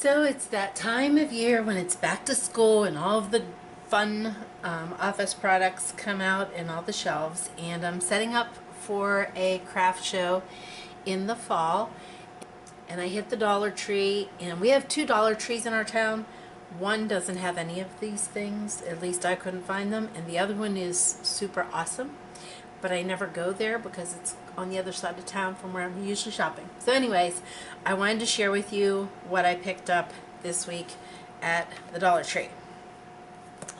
So it's that time of year when it's back to school and all of the fun office products come out in all the shelves, and I'm setting up for a craft show in the fall. And I hit the Dollar Tree, and we have two Dollar Trees in our town. One doesn't have any of these things, at least I couldn't find them, and the other one is super awesome, but I never go there because it's on the other side of town from where I'm usually shopping. So anyways, I wanted to share with you what I picked up this week at the Dollar Tree.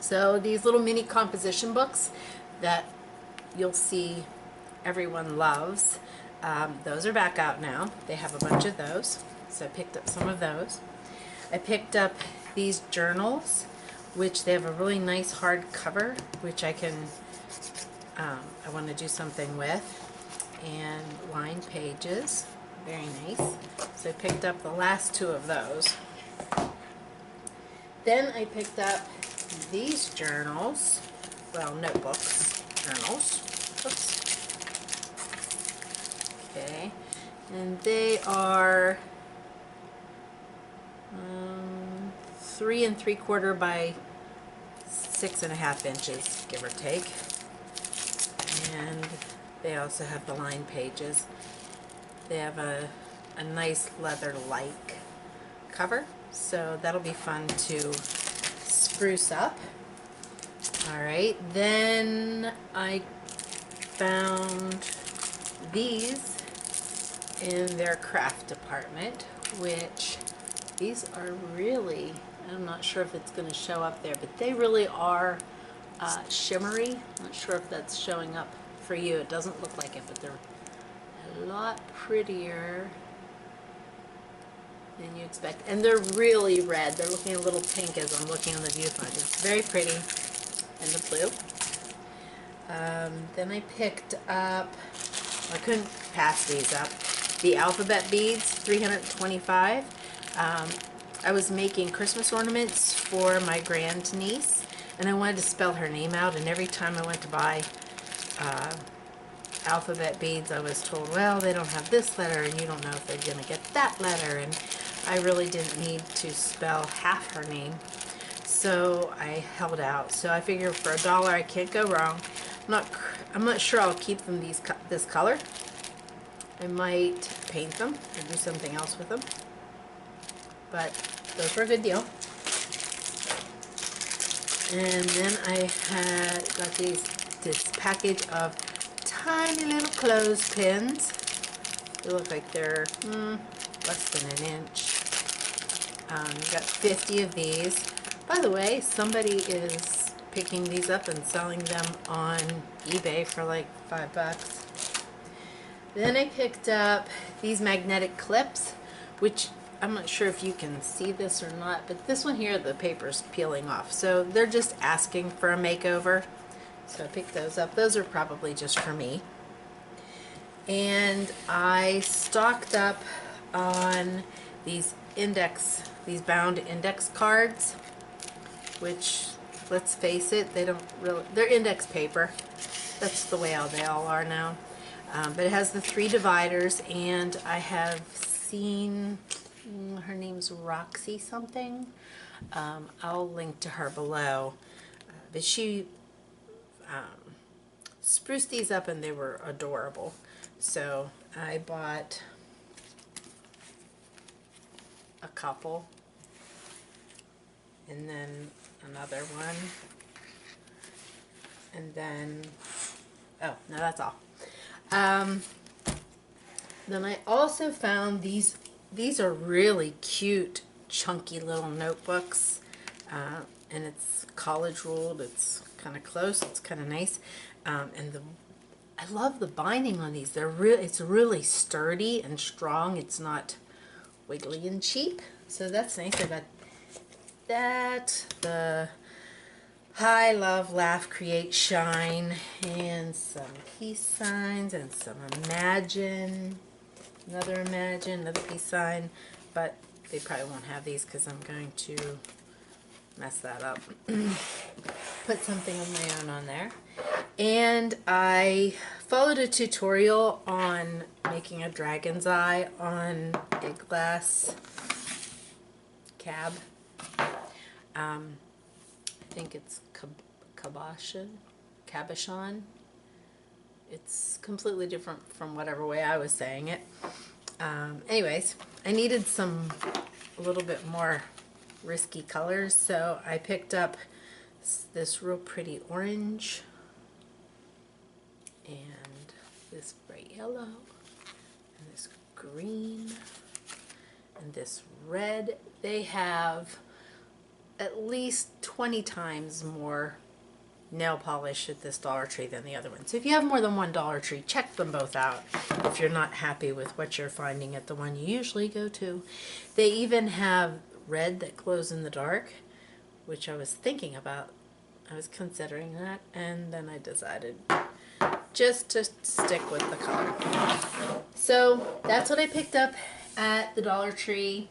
So these little mini composition books that you'll see everyone loves, those are back out now. They have a bunch of those, so I picked up some of those. I picked up these journals, which they have a really nice hard cover, which I can I want to do something with, and lined pages, very nice. So I picked up the last two of those. Then I picked up these journals, well, notebooks, journals. Oops. Okay, and they are 3 3/4 by 6.5 inches, give or take. And they also have the lined pages. They have a nice leather-like cover, so that'll be fun to spruce up. Alright, then I found these in their craft department, which these are really, I'm not sure if it's going to show up there, but they really are shimmery. Not sure if that's showing up for you. It doesn't look like it, but they're a lot prettier than you expect. And they're really red. They're looking a little pink as I'm looking on the viewfinder. It's very pretty. And the blue. Then I picked up, I couldn't pass these up, the alphabet beads, 325. I was making Christmas ornaments for my grandniece, and I wanted to spell her name out, and every time I went to buy alphabet beads, I was told, well, they don't have this letter, and you don't know if they're going to get that letter, and I really didn't need to spell half her name, so I held out. So I figured for $1 I can't go wrong. I'm not sure I'll keep them this color. I might paint them or do something else with them, but those were a good deal. And then I got this package of tiny little clothespins. They look like they're less than an inch. You got 50 of these. By the way, somebody is picking these up and selling them on eBay for like $5. Then I picked up these magnetic clips, which I'm not sure if you can see this or not, but this one here, the paper's peeling off. So they're just asking for a makeover. So I picked those up. Those are probably just for me. And I stocked up on these bound index cards, which, let's face it, they don't really, they're index paper. That's the way they all are now. But it has the 3 dividers, and I have seen, her name's Roxy something. I'll link to her below. But she spruced these up, and they were adorable. So I bought a couple, and then another one, and then, oh, no, that's all. Then I also found these are really cute, chunky little notebooks, and it's college ruled. It's kind of close. It's kind of nice, and I love the binding on these. It's really sturdy and strong. It's not wiggly and cheap, so that's nice. I got that, the Hi, Love, Laugh, Create, Shine, and some peace signs, and some Imagine, another peace sign, but they probably won't have these because I'm going to mess that up. Put something of my own on there. And I followed a tutorial on making a dragon's eye on a glass cab. I think it's cabochon. It's completely different from whatever way I was saying it. Anyways, I needed a little bit more risky colors, so I picked up this real pretty orange and this bright yellow and this green and this red. They have at least 20 times more nail polish at this Dollar Tree than the other one. So if you have more than one Dollar Tree, check them both out if you're not happy with what you're finding at the one you usually go to. They even have red that glows in the dark, which I was thinking about. I was considering that, and then I decided just to stick with the color. So that's what I picked up at the Dollar Tree.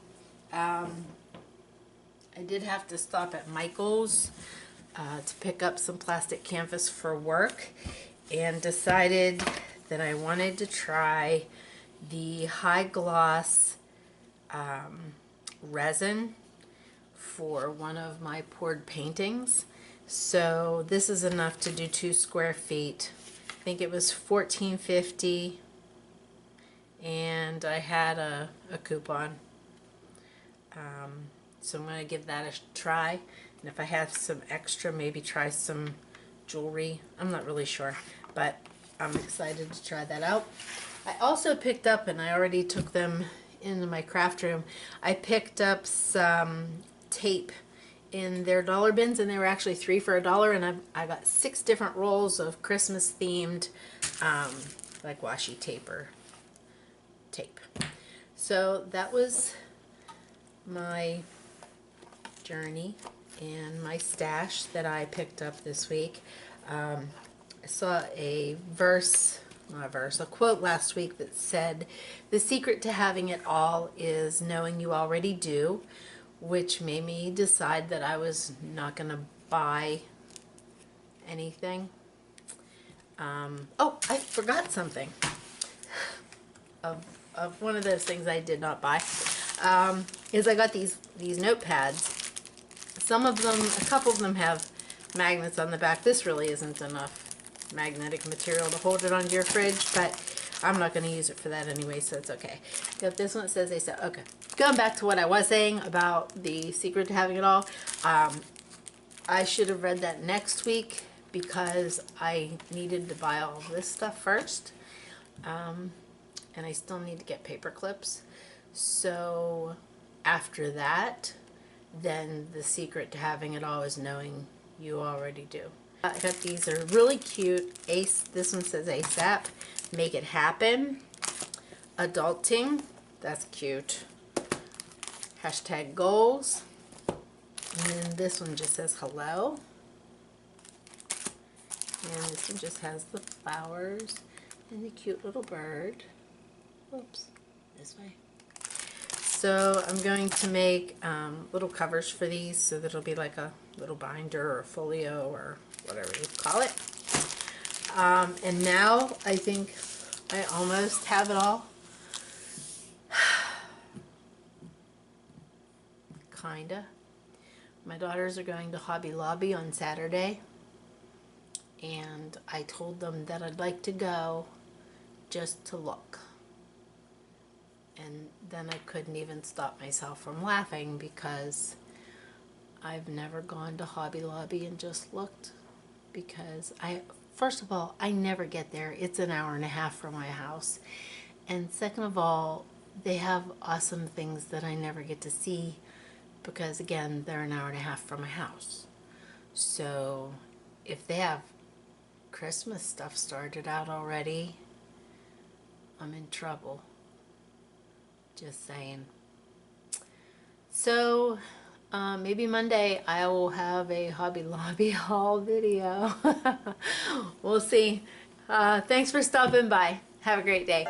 I did have to stop at Michael's to pick up some plastic canvas for work, and decided that I wanted to try the high gloss resin for one of my poured paintings. So this is enough to do 2 square feet. I think it was $14.50, and I had a coupon. So I'm going to give that a try, and if I have some extra, maybe try some jewelry. I'm not really sure, but I'm excited to try that out. I also picked up, and I already took them into my craft room, I picked up some tape in their dollar bins, and they were actually 3 for $1, and I got 6 different rolls of Christmas themed like washi tape or tape. So that was my journey and my stash that I picked up this week. I saw a quote last week that said, "The secret to having it all is knowing you already do," which made me decide that I was not going to buy anything. Oh, I forgot something of one of those things I did not buy. Is I got these notepads. Some of them, a couple of them have magnets on the back. This really isn't enough magnetic material to hold it onto your fridge, but I'm not going to use it for that anyway, so it's okay. Yep, this one says they said, okay. Going back to what I was saying about the secret to having it all, I should have read that next week because I needed to buy all of this stuff first, and I still need to get paper clips. So after that, then the secret to having it all is knowing you already do. I got these, are really cute. This one says ASAP, make it happen. Adulting, that's cute. Hashtag goals. And then this one just says hello. And this one just has the flowers and the cute little bird. Oops, this way. So I'm going to make little covers for these so that it'll be like a little binder or a folio or whatever you call it. And now I think I almost have it all. Kinda. My daughters are going to Hobby Lobby on Saturday, and I told them that I'd like to go just to look. And then I couldn't even stop myself from laughing because I've never gone to Hobby Lobby and just looked, because first of all, I never get there. It's an hour and a half from my house. And second of all, they have awesome things that I never get to see because, again, they're an hour and a half from my house. So if they have Christmas stuff started out already, I'm in trouble. Just saying. So maybe Monday I will have a Hobby Lobby haul video. We'll see. Thanks for stopping by. Have a great day.